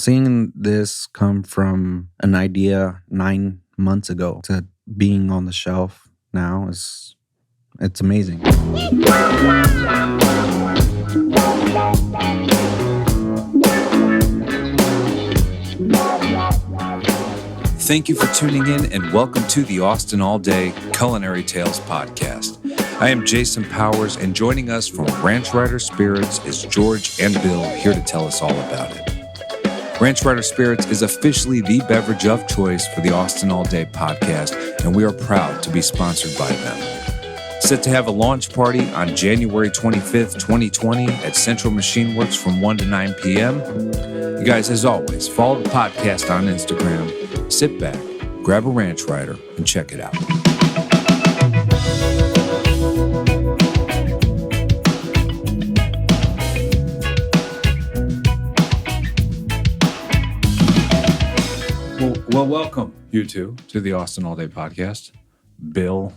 seeing this come from an idea 9 months ago to being on the shelf now it's amazing. Thank you for tuning in and welcome to the Austin All Day Culinary Tales podcast. I am Jason Powers, and joining us from Ranch Rider Spirits is George and Bill, here to tell us all about it. Ranch Rider Spirits is officially the beverage of choice for the Austin All Day podcast, and we are proud to be sponsored by them. Set to have a launch party on January 25th, 2020 at Central Machine Works from 1 to 9 p.m. You guys, as always, follow the podcast on Instagram. Sit back, grab a Ranch Rider, and check it out. Well, welcome, you two, to the Austin All Day podcast. Bill,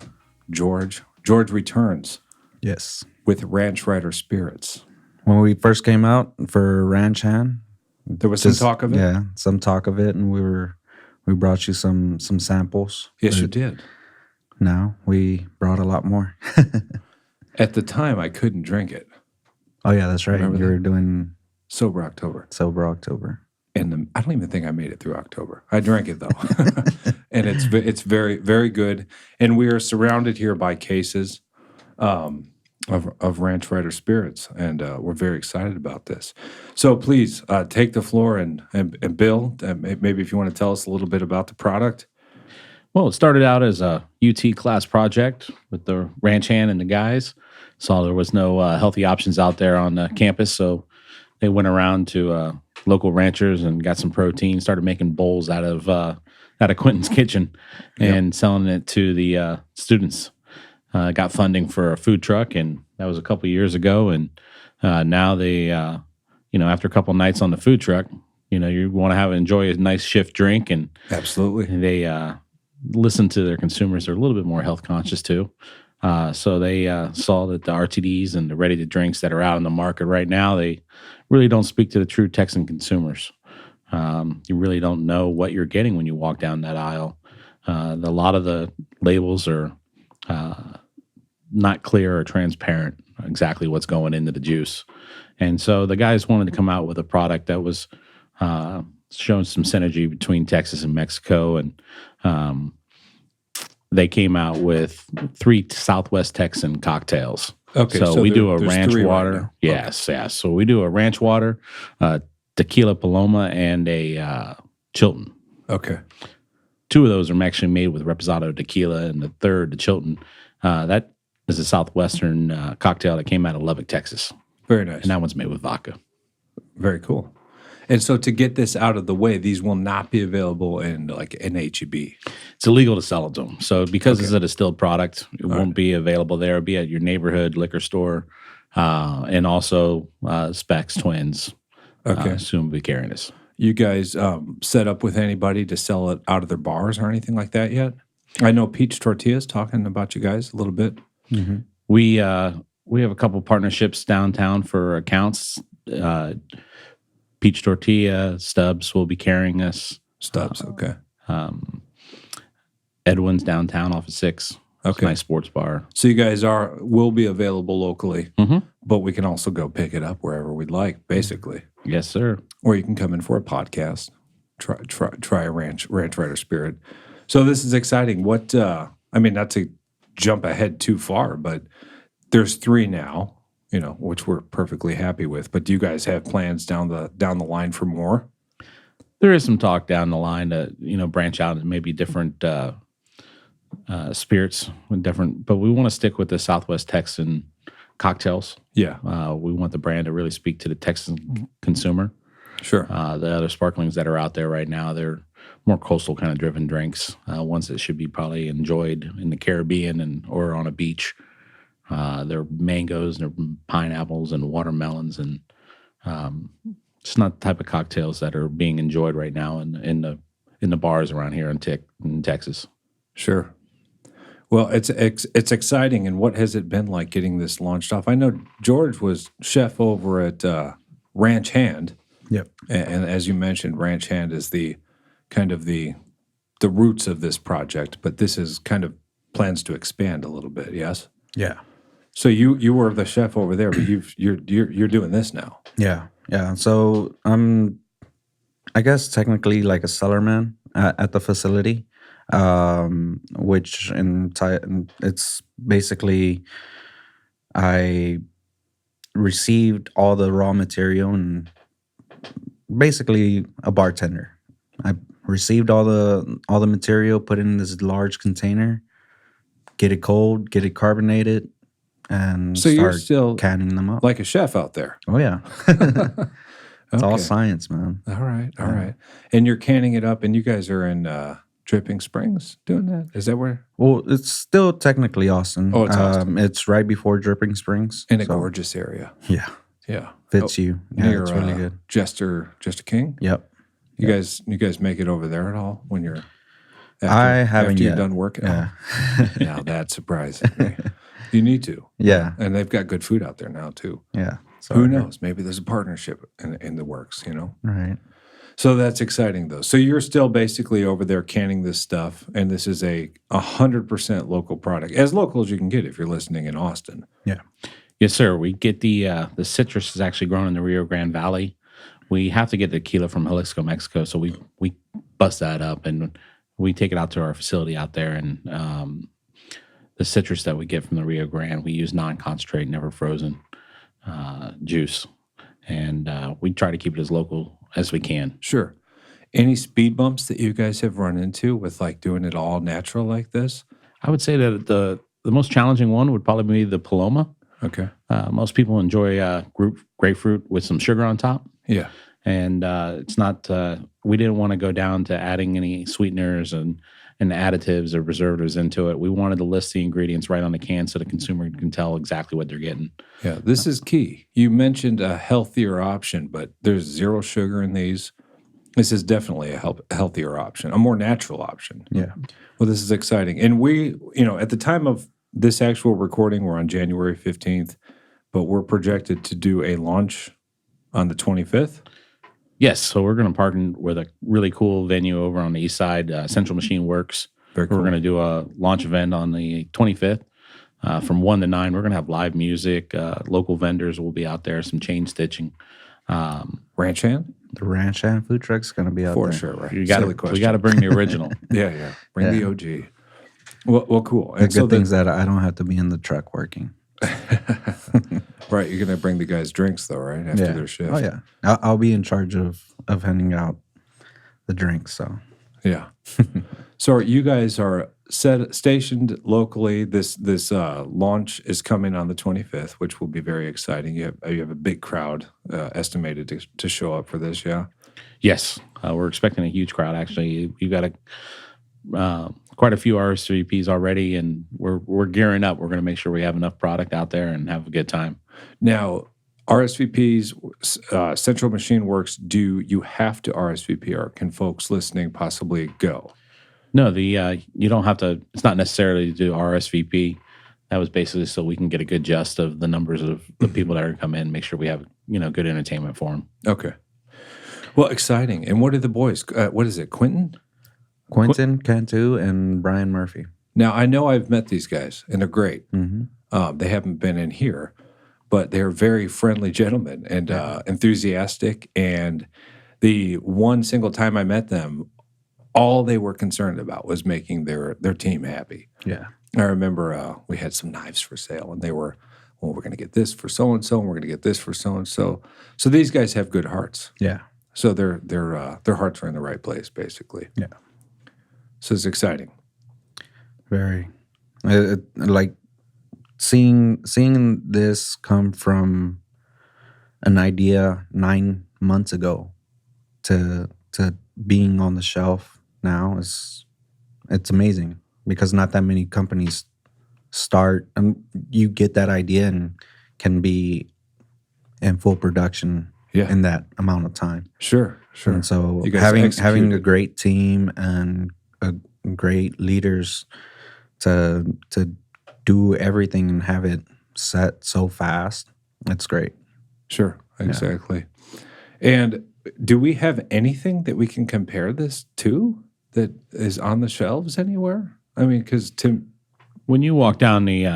George. George returns. Yes. With Ranch Rider Spirits. When we first came out for Ranch Hand, there was some talk of it? Yeah, some talk of it, and we brought you some samples. Yes, you did. Now we brought a lot more. At the time, I couldn't drink it. Oh, yeah, that's right. Remember you were doing Sober October. And I don't even think I made it through October. I drank it, though. And it's very, very good. And we are surrounded here by cases of Ranch Rider Spirits, and we're very excited about this. So please take the floor, and Bill, maybe if you want to tell us a little bit about the product. Well, it started out as a UT class project with the ranch hand and the guys. Saw there was no healthy options out there on the campus, so they went around to local ranchers and got some protein. Started making bowls out of Quentin's kitchen and selling it to the students. Got funding for a food truck, and that was a couple years ago. And now they, after a couple nights on the food truck, you want to enjoy a nice shift drink, and absolutely they listen to their consumers. They're a little bit more health conscious too. So they saw that the RTDs and the ready to drinks that are out in the market right now, they really don't speak to the true Texan consumers. You really don't know what you're getting when you walk down that aisle. A lot of the labels are not clear or transparent exactly what's going into the juice. And so the guys wanted to come out with a product that was showing some synergy between Texas and Mexico. And they came out with 3 Southwest Texan cocktails. Okay, so we do a ranch water. Right, yes. So we do a ranch water, Tequila Paloma, and a Chilton. Okay. 2 of those are actually made with Reposado tequila, and the third, the Chilton, that is a southwestern cocktail that came out of Lubbock, Texas. Very nice. And that one's made with vodka. Very cool. And so to get this out of the way, these will not be available in like an HEB. It's illegal to sell it to them. So because it's a distilled product, it won't be available there. It'll be at your neighborhood liquor store, and also Specs Twins. Soon will be carrying this. You guys set up with anybody to sell it out of their bars or anything like that yet? I know Peach Tortillas talking about you guys a little bit. mm-hmm. We have a couple partnerships downtown for accounts. Peach Tortilla, Stubbs will be carrying us. Stubbs, okay. Edwin's downtown off of 6. Okay. Nice sports bar. So you guys will be available locally, Mm-hmm. but we can also go pick it up wherever we'd like, basically. Yes, sir. Or you can come in for a podcast. Try a Ranch Rider Spirit. So this is exciting. What not to jump ahead too far, but there's 3 now, which we're perfectly happy with. But do you guys have plans down the line for more? There is some talk down the line to branch out and maybe different spirits, but we want to stick with the Southwest Texan cocktails. Yeah, we want the brand to really speak to the Texan consumer. Sure. The other sparklings that are out there right now, they're more coastal kind of driven drinks, ones that should be probably enjoyed in the Caribbean or on a beach. They're mangoes, and they're pineapples and watermelons, and it's not the type of cocktails that are being enjoyed right now in the bars around here in Texas. Sure. Well, it's exciting. And what has it been like getting this launched off? I know George was chef over at Ranch Hand. Yep. And as you mentioned, ranch hand is the kind of the roots of this project, but this is kind of plans to expand a little bit. Yes. Yeah. So you were the chef over there, but you're doing this now. Yeah. Yeah. So I'm, I guess, technically like a cellarman at the facility, which it's basically I received all the raw material and basically a bartender. I received all the material, put it in this large container, get it cold, get it carbonated, and So you're start still canning them up. like a chef out there. Oh yeah, it's all Okay. science, man. All right. All Yeah. right. And you're canning it up, and you guys are in Dripping Springs doing that? Is that where? Well, it's still technically Austin. Oh, it's Austin. It's right before Dripping Springs. In a so, gorgeous area. Yeah, Yeah. fits you. Yeah, Near it's really good. Jester King? Yep. You guys make it over there at all when you're I haven't after yet. you're done working? Yeah. Now that surprises me. You need to. Yeah. And they've got good food out there now too. Yeah. So Who knows? Maybe there's a partnership in the works, Right. So that's exciting though. So you're still basically over there canning this stuff, and this is a 100% local product. As local as you can get if you're listening in Austin. Yeah. Yes, sir. We get the citrus is actually grown in the Rio Grande Valley. We have to get the tequila from Jalisco, Mexico, so we bust that up and we take it out to our facility out there. And the citrus that we get from the Rio Grande, we use non-concentrate, never frozen juice, and we try to keep it as local as we can. Sure. Any speed bumps that you guys have run into with like doing it all natural like this? I would say that the most challenging one would probably be the Paloma. Okay. Most people enjoy grapefruit with some sugar on top. Yeah. And it's not. We didn't want to go down to adding any sweeteners and additives or preservatives into it. We wanted to list the ingredients right on the can so the consumer can tell exactly what they're getting. Yeah, this is key. You mentioned a healthier option, but there's zero sugar in these. This is definitely a healthier option, a more natural option. Yeah. Well, this is exciting. And we, at the time of this actual recording, we're on January 15th, but we're projected to do a launch on the 25th. Yes, so we're going to partner with a really cool venue over on the east side, Central Machine Works. Very cool. We're going to do a launch event on the 25th from 1 to 9. We're going to have live music. Local vendors will be out there, some chain stitching. Ranch hand? The ranch hand food truck's gonna be out For there. sure, right? We Silly question. got to bring the original. Yeah. Bring the OG. Well, cool. The good thing's that I don't have to be in the truck working. Right, you're going to bring the guys drinks, though, right? After their shift. Oh yeah, I'll be in charge of handing out the drinks. So Yeah. So you guys are stationed locally. This launch is coming on the 25th, which will be very exciting. You have a big crowd estimated to show up for this, yeah? Yes, we're expecting a huge crowd. Actually, you got quite a few RSVPs already, and we're gearing up. We're going to make sure we have enough product out there and have a good time. Now, RSVPs, Central Machine Works, do you have to RSVP, or can folks listening possibly go? No, you don't have to. It's not necessarily to do RSVP. That was basically so we can get a good gist of the numbers of the people that are going to come in, make sure we have good entertainment for them. Okay. Well, exciting. And what are the boys? What is it, Quentin, Cantu, and Brian Murphy. Now, I know I've met these guys, and they're great. Mm-hmm. They haven't been in here, but they're very friendly gentlemen and enthusiastic. And the one single time I met them, all they were concerned about was making their team happy. Yeah. I remember we had some knives for sale, and they were, well, we're going to get this for so-and-so, and we're going to get this for so-and-so. So these guys have good hearts. Yeah. So their hearts are in the right place, basically. Yeah. So it's exciting. Very. Like seeing this come from an idea 9 months ago to being on the shelf now it's amazing, because not that many companies start and you get that idea and can be in full production in that amount of time. Sure. And so You guys having executed. a great team and great leaders to do everything and have it set so fast, it's great. Sure, exactly. And do we have anything that we can compare this to that is on the shelves anywhere? I mean, because When you walk down the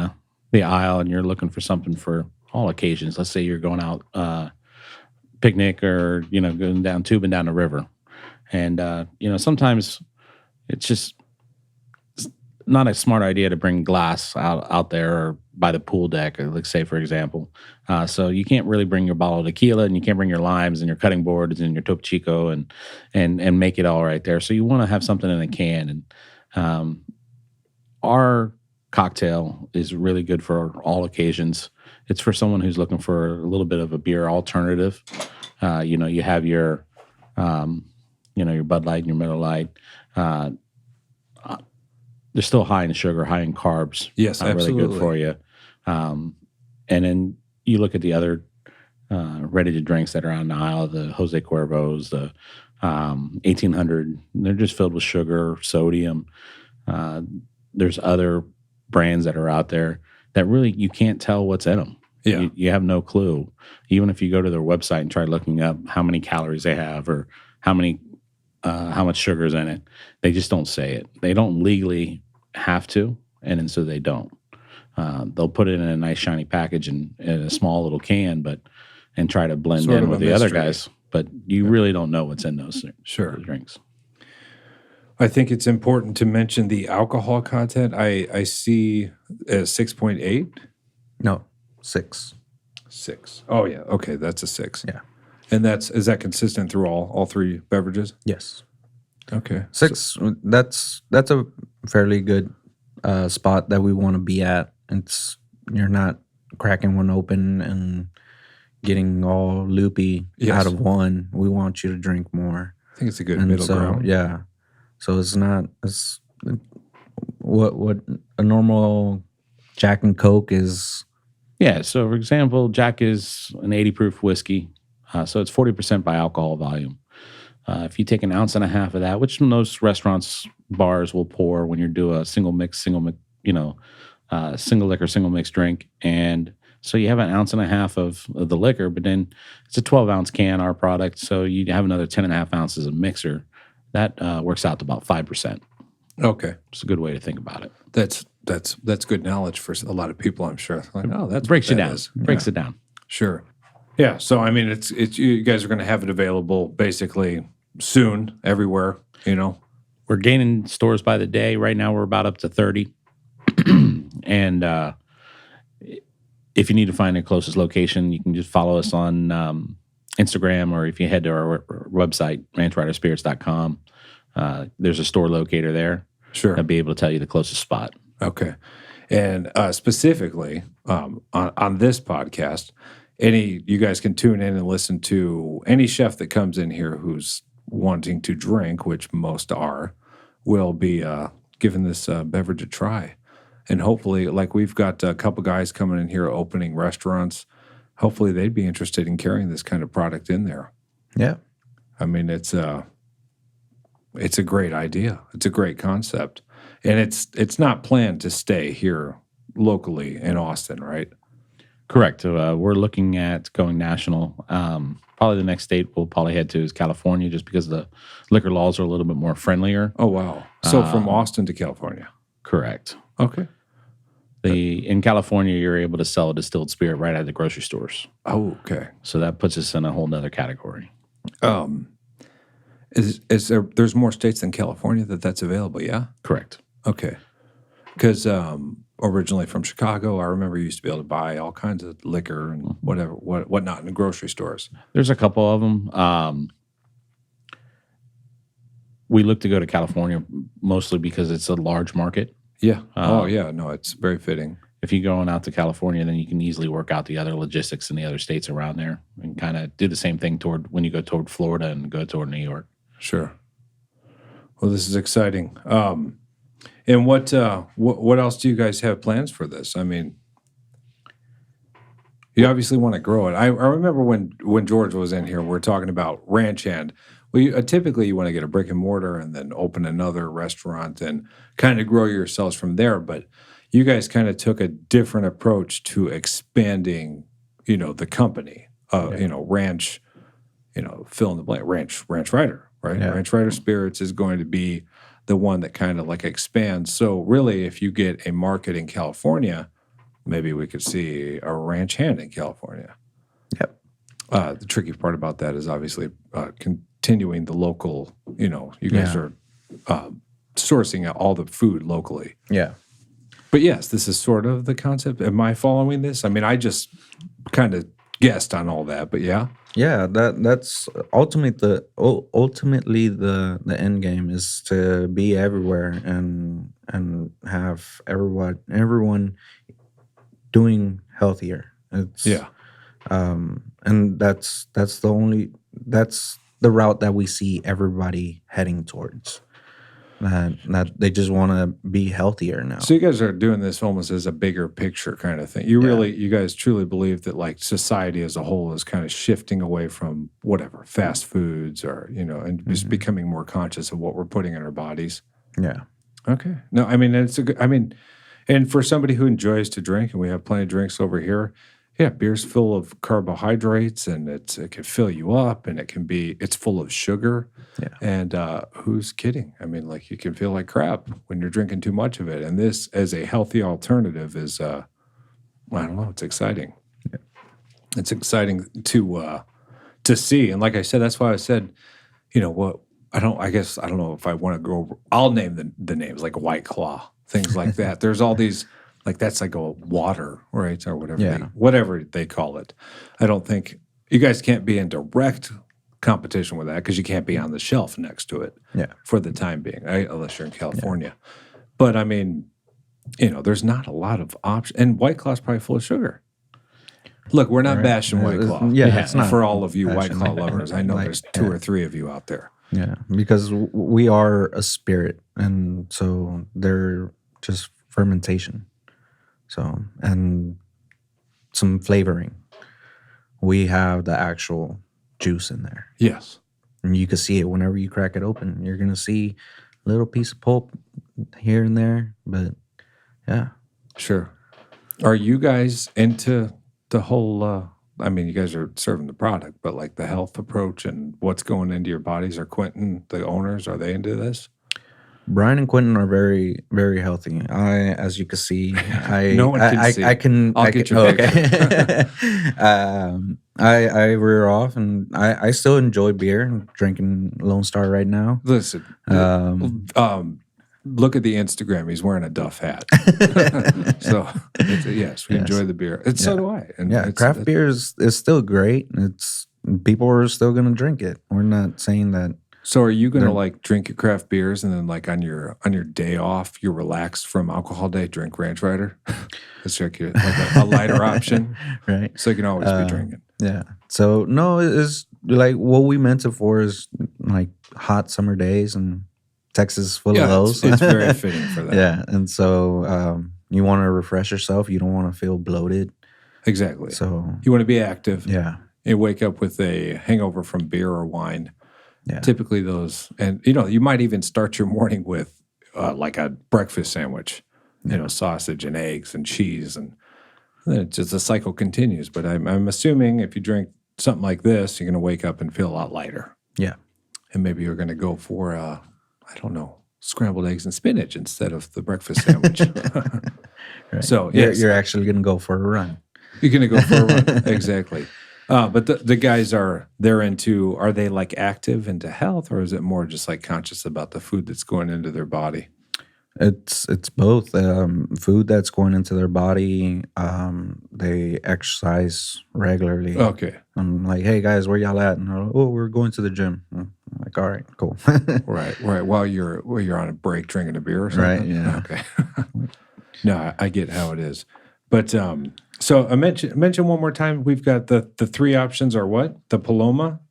aisle and you're looking for something for all occasions, let's say you're going out picnic or going down tubing down the river, and sometimes it's just not a smart idea to bring glass out there or by the pool deck, or like say for example. So you can't really bring your bottle of tequila, and you can't bring your limes and your cutting boards and your Topo Chico and make it all right there. So you want to have something in a can, and our cocktail is really good for all occasions. It's for someone who's looking for a little bit of a beer alternative. You have your Bud Light and your Miller Light. They're still high in sugar, high in carbs. Yes, really absolutely. good for you. And then you look at the other ready to drinks that are on the aisle, the Jose Cuervos, the 1800. They're just filled with sugar, sodium. There's other brands that are out there that really you can't tell what's in them. Yeah. You have no clue. Even if you go to their website and try looking up how many calories they have or how much sugar is in it, they just don't say it. They don't legally have to, and so they don't. They'll put it in a nice shiny package and in a small little can, and try to blend Sort in of with a the other mystery. guys. But you really don't know what's in those drinks. I think it's important to mention the alcohol content. I see 6.8. No, 6. 6. Oh yeah, okay, that's a 6. Yeah. And is that consistent through all three beverages? Yes. Okay. 6. That's a fairly good spot that we want to be at. You're not cracking one open and getting all loopy Yes. out of one. We want you to drink more. I think it's a good And middle so, ground. yeah. So it's not as what a normal Jack and Coke is. Yeah. So, for example, Jack is an 80 proof whiskey. So it's 40% by alcohol volume. If you take an ounce and a half of that, which most restaurants, bars will pour when you do a single liquor, single mix drink. And so you have an ounce and a half of the liquor, but then it's a 12-ounce can, our product. So you have another 10 and a half ounces of mixer. That works out to about 5%. Okay. It's a good way to think about it. That's good knowledge for a lot of people, I'm sure. Like, oh, that's Breaks what you that down. is. Breaks it down. Sure. Yeah. So I mean, it's you guys are going to have it available basically soon everywhere. We're gaining stores by the day. Right now, we're about up to 30. And if you need to find your closest location, you can just follow us on Instagram, or if you head to our website, ranchriderspirits.com, there's a store locator there. Sure. That'll be able to tell you the closest spot. Okay. And specifically on this podcast, you guys can tune in and listen to any chef that comes in here who's wanting to drink, which most are, will be giving this beverage a try. And hopefully, like we've got a couple guys coming in here opening restaurants, hopefully they'd be interested in carrying this kind of product in there. Yeah. I mean, it's a great idea. It's a great concept. And it's not planned to stay here locally in Austin, right? Correct. We're looking at going national. Probably the next state we'll probably head to is California, just because the liquor laws are a little bit more friendlier. Oh, wow. So from Austin to California. Correct. Okay. In California, you're able to sell a distilled spirit right at the grocery stores. Oh, okay. So that puts us in a whole nother category. There's more states than California that's available, yeah? Correct. Okay. Because originally from Chicago, I remember you used to be able to buy all kinds of liquor and whatnot in the grocery stores. There's a couple of them. We look to go to California mostly because it's a large market. Yeah. No, it's very fitting. If you're going out to California, then you can easily work out the other logistics in the other states around there and kind of do the same thing when you go toward Florida and go toward New York. Sure. Well, this is exciting. And what else do you guys have plans for this? I mean, you obviously want to grow it. I remember when George was in here, we were talking about ranch hand. Well, typically you want to get a brick and mortar and then open another restaurant and kind of grow yourselves from there. But you guys kind of took a different approach to expanding, the company, ranch, fill in the blank. Ranch Rider, right? Yeah. Ranch Rider Spirits is going to be the one that kind of like expands. So really, if you get a market in California, maybe we could see a ranch hand in California. Yep. The tricky part about that is obviously continuing the local. You guys are sourcing all the food locally. Yeah. But yes, this is sort of the concept. Am I following this? I mean, I just kind of guessed on all that, but yeah. Yeah, that's ultimately the end game is to be everywhere and have everyone doing healthier. It's and that's the route that we see everybody heading towards. That they just want to be healthier now. So you guys are doing this almost as a bigger picture kind of thing. You guys truly believe that like society as a whole is kind of shifting away from whatever fast foods or and just becoming more conscious of what we're putting in our bodies. Yeah. Okay. No, I mean it's a good. I mean, and for somebody who enjoys to drink, and we have plenty of drinks over here. Yeah, beer's full of carbohydrates, and it can fill you up, and it's full of sugar. Yeah. And who's kidding? I mean, like you can feel like crap when you're drinking too much of it. And this, as a healthy alternative, is I don't know, it's exciting. Yeah. It's exciting to see. And like I said, that's why I said, what I don't know if I want to go over. I'll name the names like White Claw, things like that. There's all these. Like that's like a water, right, or whatever they call it. I don't think you guys can't be in direct competition with that because you can't be on the shelf next to it. Yeah. For the time being, right? Unless you're in California. Yeah. But I mean, there's not a lot of options, and White Claw's probably full of sugar. Look, we're not bashing White Claw. Yeah, it's not for all of you White Claw lovers. I know there's 2 or 3 of you out there. Yeah, because we are a spirit, and so they're just fermentation. So, and some flavoring. We have the actual juice in there. Yes. And you can see it whenever you crack it open. You're going to see a little piece of pulp here and there, but yeah. Sure. Are you guys into the whole, I mean, you guys are serving the product, but like the health approach and what's going into your bodies? Are Quentin, the owners, are they into this? Brian and Quentin are very, very healthy. As you can see, no one can see. I'll get your picture. I rear off, and I still enjoy beer. I'm drinking Lone Star right now. Listen, look at the Instagram. He's wearing a Duff hat. So yes, we enjoy the beer. And so do I. And craft beer is still great. People are still going to drink it. We're not saying that. So are you going to like drink your craft beers and then like on your day off, you're relaxed from alcohol day, drink Ranch Rider? It's like a lighter option. Right. So you can always be drinking. Yeah. So no, it's like what we meant it for is like hot summer days, and Texas is full of those. It's very fitting for that. Yeah. And so you want to refresh yourself. You don't want to feel bloated. Exactly. So you want to be active. Yeah. You wake up with a hangover from beer or wine. Yeah. Typically those, and you might even start your morning with like a breakfast sandwich, sausage and eggs and cheese, and then just the cycle continues. But I'm assuming if you drink something like this, you're going to wake up and feel a lot lighter. Yeah. And maybe you're going to go for, I don't know, scrambled eggs and spinach instead of the breakfast sandwich. Right. So you're actually going to go for a run. You're going to go for a run. Exactly. But the guys are they like active into health, or is it more just like conscious about the food that's going into their body? It's both. Food that's going into their body. They exercise regularly. Okay. I'm like, hey guys, where y'all at? And they're like, oh, we're going to the gym. I'm like, all right, cool. Right. While you're on a break drinking a beer or something. Right. Yeah. Okay. No, I get how it is, but so I mention one more time. We've got the 3 options are what? The Paloma.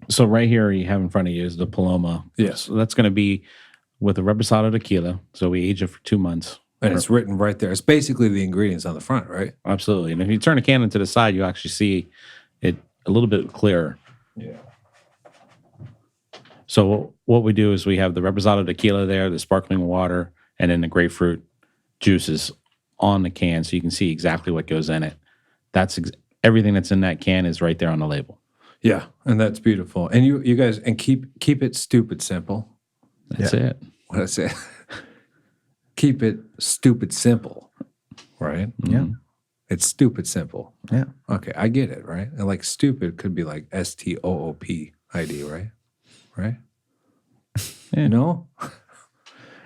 So right here you have in front of you is the Paloma. Yes. So that's going to be with a reposado tequila. So we age it for 2 months. And it's written right there. It's basically the ingredients on the front, right? Absolutely. And if you turn the can to the side, you actually see it a little bit clearer. Yeah. So what we do is we have the reposado tequila there, the sparkling water, and then the grapefruit juices on the can, so you can see exactly what goes in it. That's everything that's in that can is right there on the label. Yeah, and that's beautiful. And you guys, and keep it stupid simple. That's it. What I say? Keep it stupid simple, right? Yeah. It's stupid simple. Yeah. Okay, I get it, right? And like stupid could be like STOOPID, right? Right? Yeah. No?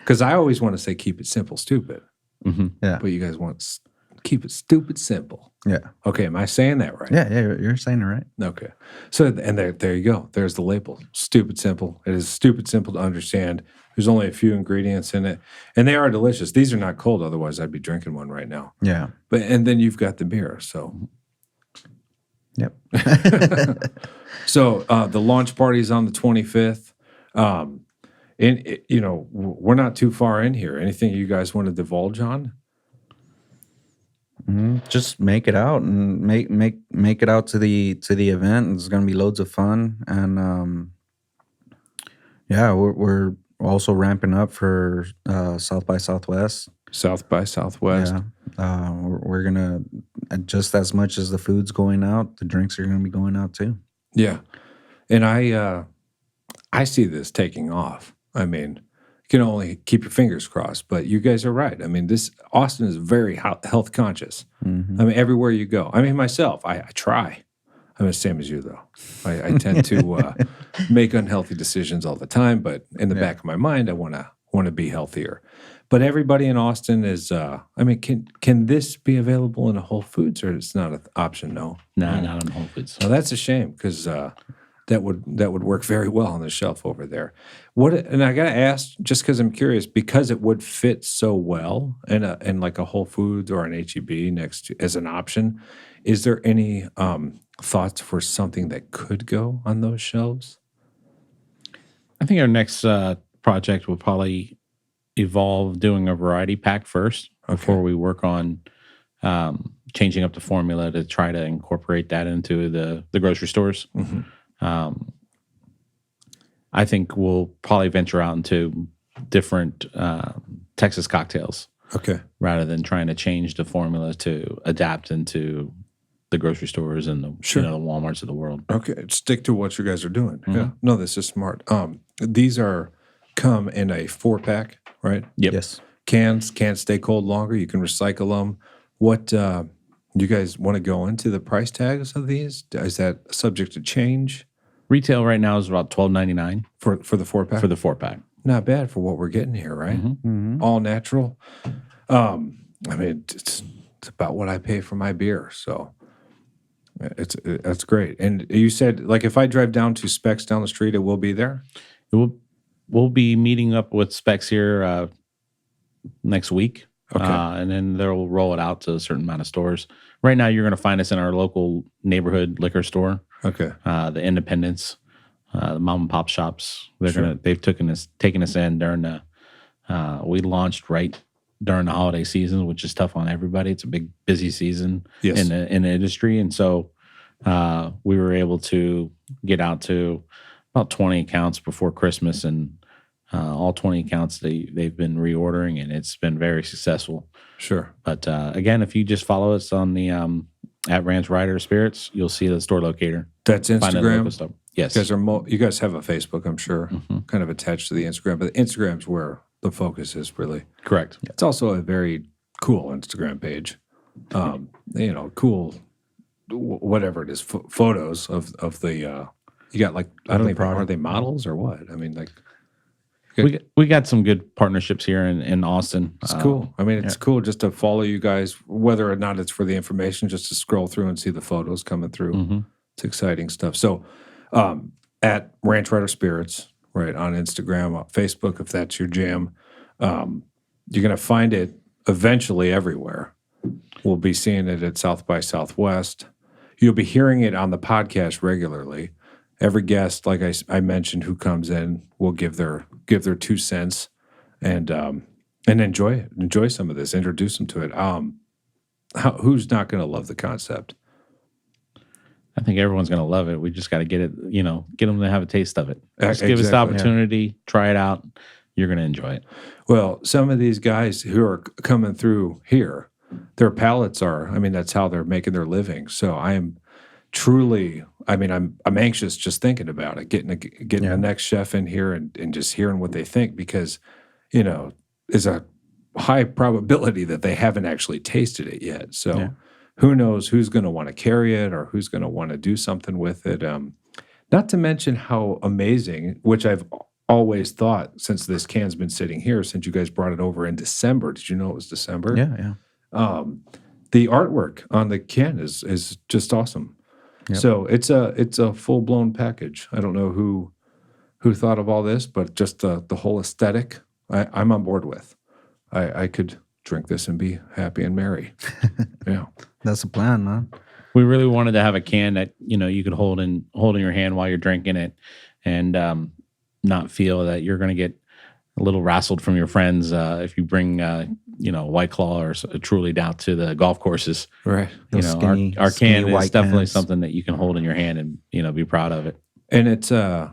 Because I always want to say keep it simple, stupid. Yeah. But you guys want keep it stupid simple. Yeah. Okay, am I saying that right? Yeah. You're saying it right. Okay. So, and there you go. There's the label. Stupid simple. It is stupid simple to understand. There's only a few ingredients in it, and they are delicious. These are not cold, otherwise I'd be drinking one right now. Yeah. And then you've got the beer. So, Yep. so the launch party is on the 25th. We're not too far in here. Anything you guys want to divulge on? Just make it out and make it out to the event. It's going to be loads of fun, and yeah, we're also ramping up for South by Southwest. South by Southwest. Yeah, we're gonna just as much as the food's going out, the drinks are going to be going out too. Yeah, and I see this taking off. I mean, you can only keep your fingers crossed, but you guys are right. I mean, Austin is very health conscious. I mean, everywhere you go. I mean, myself, I try. I'm the same as you, though. I tend to make unhealthy decisions all the time, but in the back of my mind, I want to be healthier. But everybody in Austin is. I mean, can this be available in a Whole Foods, or it's not an option? No, Not on Whole Foods. well, that's a shame because that would work very well on the shelf over there. And I got to ask, just because I'm curious, because it would fit so well in like a Whole Foods or an HEB as an option. Is there any thoughts for something that could go on those shelves? I think our next project will probably evolve doing a variety pack first before we work on changing up the formula to try to incorporate that into the grocery stores. I think we'll probably venture out into different Texas cocktails. Okay. Rather than trying to change the formula to adapt into the grocery stores and the the Walmarts of the world. Okay, stick to what you guys are doing. Yeah, no, this is smart. These come in a 4-pack, right? Yep. Yes. Cans can't stay cold longer. You can recycle them. What you guys want to go into the price tags of these? Is that subject to change Retail right now is about $12.99 for the 4-pack? for the 4-pack. Not bad for what we're getting here, right? All natural. I mean, it's about what I pay for my beer, so that's great. And you said, like, if I drive down to Specs down the street, it will be there. We'll be meeting up with Specs here next week. Okay. And then they'll roll it out to a certain amount of stores. Right now, you're going to find us in our local neighborhood liquor store. Okay. The independents, the mom and pop shops. They've taken us in during the. We launched right during the holiday season, which is tough on everybody. It's a big busy season in the industry, and so we were able to get out to about 20 accounts before Christmas, and all 20 accounts they've been reordering, and it's been very successful. Sure. But again, if you just follow us on the at Ranch Rider Spirits, you'll see the store locator. That's Find the local Instagram. stuff. Yes. You guys have a Facebook, I'm sure, kind of attached to the Instagram, but Instagram's where the focus is really. Correct. It's also a very cool Instagram page. Cool, whatever it is, photos of the. You got like I don't even know, are they models or what? I mean, like. We got some good partnerships here in Austin. It's cool. I mean, it's cool just to follow you guys, whether or not it's for the information, just to scroll through and see the photos coming through. It's exciting stuff. So, at Ranch Rider Spirits, right, on Instagram, Facebook, if that's your jam, you're going to find it eventually everywhere. We'll be seeing it at South by Southwest. You'll be hearing it on the podcast regularly. Every guest, like I mentioned, who comes in will give their 2 cents and enjoy it. Enjoy some of this. Introduce them to it. Who's not going to love the concept? I think everyone's going to love it. We just got to get it, get them to have a taste of it. Just give us the opportunity, try it out. You're going to enjoy it. Well, some of these guys who are coming through here, their palates that's how they're making their living. So I am truly I mean, I'm anxious just thinking about it, getting the next chef in here and just hearing what they think, because, there's a high probability that they haven't actually tasted it yet. So who knows who's going to want to carry it or who's going to want to do something with it. Not to mention how amazing, which I've always thought since this can's been sitting here, since you guys brought it over in December. Did you know it was December? Yeah. The artwork on the can is just awesome. Yep. So it's a full-blown package. I don't know who thought of all this, but just the whole aesthetic, I'm on board with. I could drink this and be happy and merry. Yeah. That's the plan, man. We really wanted to have a can that you could hold in your hand while you're drinking it, and not feel that you're going to get a little rassled from your friends if you bring White Claw or Truly out to the golf courses. Right. Our can is definitely cans. something that you can hold in your hand and be proud of it. And it's I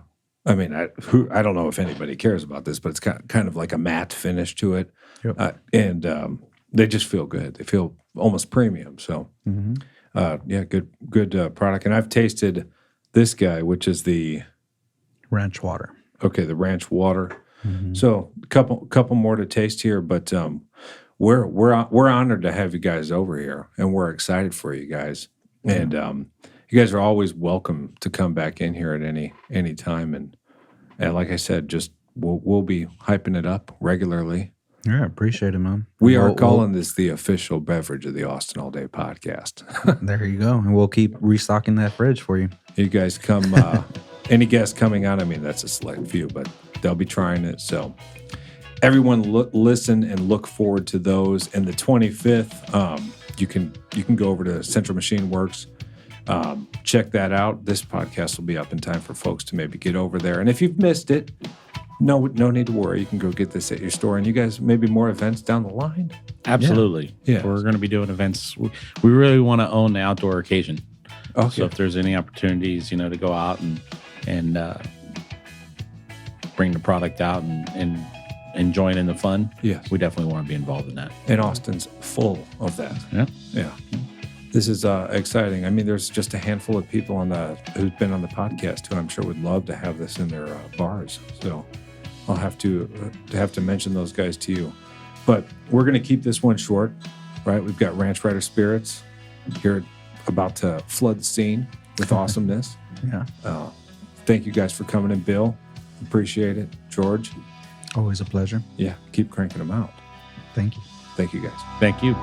don't know if anybody cares about this, but it's kind of like a matte finish to it. Yep. And they just feel good. They feel almost premium. So good product. And I've tasted this guy, which is the Ranch water. the ranch water. So a couple more to taste here, but we're honored to have you guys over here, and we're excited for you guys. And you guys are always welcome to come back in here at any time. And like I said, just we'll be hyping it up regularly. Yeah, appreciate it, man. We are calling this the official beverage of the Austin All Day podcast. There you go. And we'll keep restocking that fridge for you. You guys come, any guests coming on, I mean, that's a select few, but they'll be trying it. So everyone listen and look forward to those. And the 25th, you can go over to Central Machine Works, check that out. This podcast will be up in time for folks to maybe get over there. And if you've missed it, no need to worry. You can go get this at your store. And you guys, maybe more events down the line? Absolutely. Yeah. We're going to be doing events. We really want to own the outdoor occasion. Okay. So if there's any opportunities, to go out and bring the product out and join in the fun, Yes. we definitely want to be involved in that. And Austin's full of that. Yeah. This is exciting. I mean, there's just a handful of people who've been on the podcast who I'm sure would love to have this in their bars. So I'll have to mention those guys to you. But we're going to keep this one short, right? We've got Ranch Rider Spirits here about to flood the scene with awesomeness. Yeah. Thank you guys for coming in, Bill. Appreciate it. George. Always a pleasure. Yeah, keep cranking them out. Thank you. Thank you guys. Thank you.